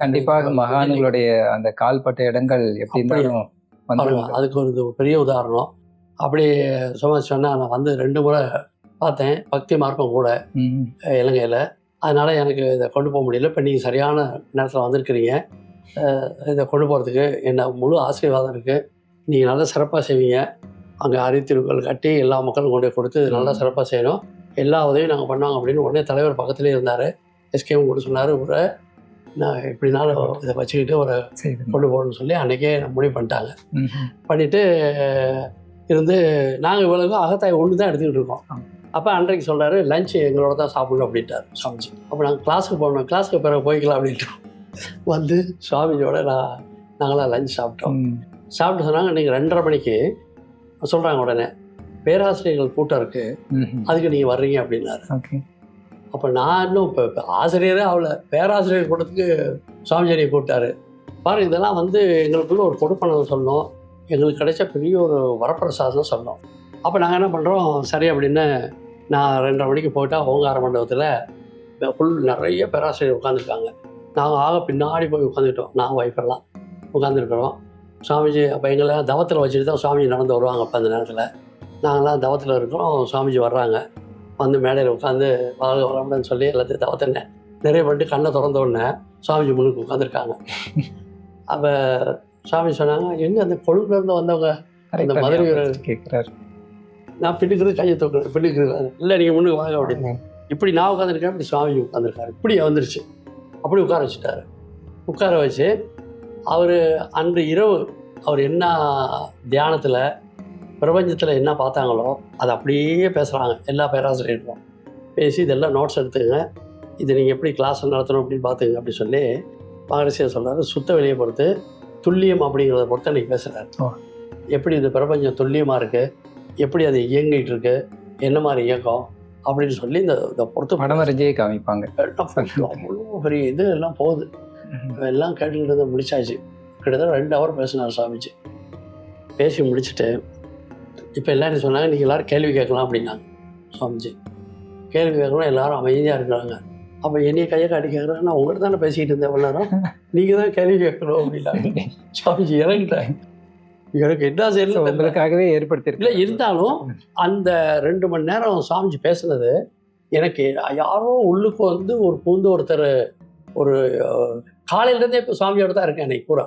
கண்டிப்பாக மகான்களுடைய அந்த கால்பட்ட இடங்கள் எப்படி இருந்தாலும் அதுக்கு ஒரு பெரிய உதாரணம். அப்படி சும்மா சொன்னால் நான் வந்து 2 முறை பார்த்தேன். பக்தி மார்க்கம் கூட இலங்கையில். அதனால் எனக்கு இதை கொண்டு போக முடியல. இப்போ நீங்கள் சரியான நேரத்தில் வந்திருக்கிறீங்க. இதை கொண்டு போகிறதுக்கு என்ன முழு ஆசீர்வாதம் இருக்குது. நீங்கள் நல்லா சிறப்பாக செய்வீங்க. அங்கே அறித்திருக்கள் கட்டி எல்லா மக்களும் கொண்டு கொடுத்து நல்லா சிறப்பாக செய்யணும். எல்லா உதவியும் நாங்கள் பண்ணுவாங்க அப்படின்னு உடனே தலைவர் பக்கத்துலேயே இருந்தார். எஸ்கேவும் கூட சொன்னார், ஒரு நான் எப்படினாலும் இதை வச்சுக்கிட்டு ஒரு கொண்டு போகணும்னு சொல்லி அன்றைக்கே முடிவு பண்ணிட்டாங்க. பண்ணிவிட்டு இருந்து நாங்கள் இவ்வளவு அகத்தாய் ஒன்று தான் எடுத்துக்கிட்டு இருக்கோம். அப்போ அன்றைக்கு சொல்கிறாரு, லஞ்ச் எங்களோட தான் சாப்பிடணும் அப்படின்ட்டார் சுவாமிஜி. அப்போ நாங்கள் கிளாஸுக்கு போகணும், கிளாஸுக்கு பிறகு போய்க்கலாம் அப்படின்ட்டு வந்து சுவாமிஜியோட நாங்களாம் லஞ்ச் சாப்பிட்டோம். சாப்பிட்டு சொன்னாங்க, நீங்கள் 2:30 மணிக்கு சொல்கிறாங்க உடனே பேராசிரியர்கள் கூட்டம் இருக்குது, அதுக்கு நீங்கள் வர்றீங்க அப்படின்னாரு. அப்போ நான் இன்னும் இப்போ ஆசிரியரே அவளை பேராசிரியர் கூட்டத்துக்கு சுவாமிஜியை கூப்பிட்டாரு. பாருங்கள், இதெல்லாம் வந்து எங்களுக்குள்ள ஒரு கொடுப்பணம் சொன்னோம், எங்களுக்கு கிடைச்ச பெரிய ஒரு வரப்பிரசாதம் சொன்னோம். அப்போ நாங்கள் என்ன பண்ணுறோம், சரி அப்படின்னு நான் 2:30 மணிக்கு போயிட்டால் ஓங்கார மண்டபத்தில் ஃபுல் நிறைய பேராசிரியர் உட்காந்துருக்காங்க. நாங்கள் ஆக பின்னாடி போய் உட்காந்துக்கிட்டோம். நான் ஒய்ஃபெல்லாம் உட்காந்துருக்குறோம். சுவாமிஜி அப்போ எங்கெல்லாம் தவத்தில் வச்சுட்டு தான் சுவாமிஜி நடந்து வருவாங்க. அப்போ அந்த நேரத்தில் நாங்கள்லாம் தவத்தில் இருக்கிறோம். சுவாமிஜி வர்றாங்க, வந்து மேடையில் உட்காந்து வாழ்க வளமுடன் சொல்லி எல்லாத்தையும் தவத்தை நிறைய பண்ணிட்டு கண்ணை திறந்த உடனே சுவாமிஜி முன்னுக்கு உட்காந்துருக்காங்க. அப்போ சுவாமி சொன்னாங்க, எங்கே அந்த கொழுப்புலேருந்து வந்தவங்க அந்த மதுரை வீரர் கேட்குறாரு. நான் பின்னுக்கிறது கையை தூக்குறேன், பின்னுக்கிறது இல்லை நீங்கள் முன்னுக்கு வாங்க அப்படின்னு. இப்படி நான் உட்காந்துருக்கேன், இப்படி சுவாமிஜி உட்காந்துருக்காரு. இப்படி வந்துருச்சு. அப்படி உட்கார வச்சுட்டாரு. உட்கார வச்சு அவர் அன்று இரவு அவர் என்ன தியானத்தில் பிரபஞ்சத்தில் என்ன பார்த்தாங்களோ அதை அப்படியே பேசுகிறாங்க. எல்லா பேராசிரியர்களும் பேசி இதெல்லாம் நோட்ஸ் எடுத்துக்கங்க, இது நீங்கள் எப்படி கிளாஸ் நடத்தணும் அப்படின்னு பார்த்துங்க அப்படி சொல்லி மகரிஷியை சொல்கிறாரு. சுத்த வெளியை பொறுத்து துல்லியம் அப்படிங்கிறத பொறுத்து அன்றைக்கி பேசுகிறாரு. எப்படி இந்த பிரபஞ்சம் துல்லியமாக இருக்குது, எப்படி அது இயங்கிட்டு இருக்கு, என்ன மாதிரி இயக்கம் அப்படின்னு சொல்லி இந்த பொறுத்து படம் வரைஞ்சே காமிப்பாங்க. அவ்வளோ பெரிய இது எல்லாம் போகுது. எல்லாம் கேட்டுக்கிட்டு முடிச்சாச்சு. கிட்டத்தட்ட 2 ஹவர் பேசினார் சுவாமிஜி. பேசி முடிச்சுட்டு இப்போ எல்லோரும் சொன்னாங்க, நீங்கள் எல்லோரும் கேள்வி கேட்கலாம் அப்படின்னாங்க. சுவாமிஜி கேள்வி கேட்கணும், எல்லோரும் அமைதியாக இருக்கிறாங்க. அப்போ என்னைய கையை காட்டி கேட்குறேன், நான் உங்கள்கிட்ட தானே பேசிக்கிட்டு இருந்தேன் எவ்வளோ நேரம், நீங்கள் தான் கேள்வி கேட்கணும் அப்படின்னாங்க. சுவாமிஜி இறங்கிட்டாங்க. எனக்கு என்ன செய்யல, உங்களுக்காகவே ஏற்படுத்திருக்கு. இல்லை இருந்தாலும் அந்த 2 மணி நேரம் சுவாமிஜி பேசுனது எனக்கு யாரோ உள்ளுக்கு வந்து ஒரு பூந்து ஒருத்தர் ஒரு காலையிலேருந்தே இப்போ சுவாமியோட தான் இருக்கேன் அன்னைக்கு பூரா.